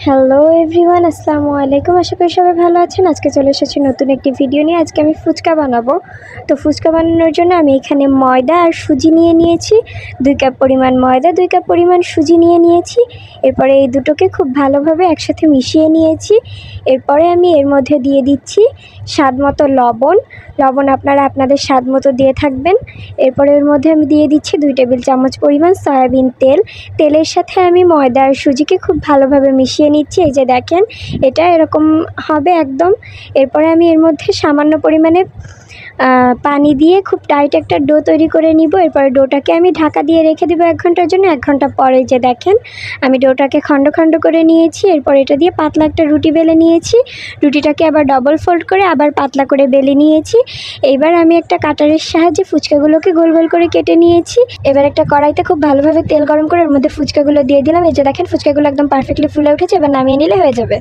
Hello everyone, আসসালামু আলাইকুম। আশা করি সবাই ভালো আছেন। আজকে চলে এসেছি নতুন একটি ভিডিও নিয়ে। আজকে আমি ফুচকা বানাবো। তো ফুচকা বানানোর জন্য আমি এখানে ময়দা আর সুজি নিয়ে নিয়েছি। 2 কাপ পরিমাণ ময়দা, 2 কাপ পরিমাণ সুজি নিয়ে নিয়েছি। এরপরে এই দুটোকে খুব ভালোভাবে একসাথে মিশিয়ে নিয়েছি। এরপরে আমি এর মধ্যে দিয়ে দিচ্ছি স্বাদ মতো লবণ। আপনারা আপনাদের স্বাদ মতো দিয়ে থাকবেন। এরপরে এর মধ্যে আমি দিয়ে দিচ্ছি 2 টেবিল চামচ পরিমাণ সয়াবিন তেল। তেলের সাথে আমি ময়দা আর সুজিকে খুব ভালোভাবে মিশিয়ে নিচ্ছি। এই যে দেখেন, এটা এরকম হবে একদম। এরপরে আমি এর মধ্যে সামান্য পরিমাণে পানি দিয়ে খুব টাইট একটা ডো তৈরি করে নিব। এরপরে ডোটাকে আমি ঢাকা দিয়ে রেখে দেবো 1 ঘন্টার জন্য। 1 ঘন্টা পরে যে দেখেন, আমি ডোটাকে খণ্ড খণ্ড করে নিয়েছি। এরপর এটা দিয়ে পাতলা একটা রুটি বেলে নিয়েছি। রুটিটাকে আবার ডবল ফোল্ড করে আবার পাতলা করে বেলে নিয়েছি। এইবার আমি একটা কাটারের সাহায্যে ফুচকাগুলোকে গোল গোল করে কেটে নিয়েছি। এবার একটা কড়াইতে খুব ভালোভাবে তেল গরম করে এর মধ্যে ফুচকাগুলো দিয়ে দিলাম। এই যে দেখেন, ফুচকাগুলো একদম পারফেক্টলি ফুলে উঠেছে। এবার নামিয়ে নিলে হয়ে যাবে।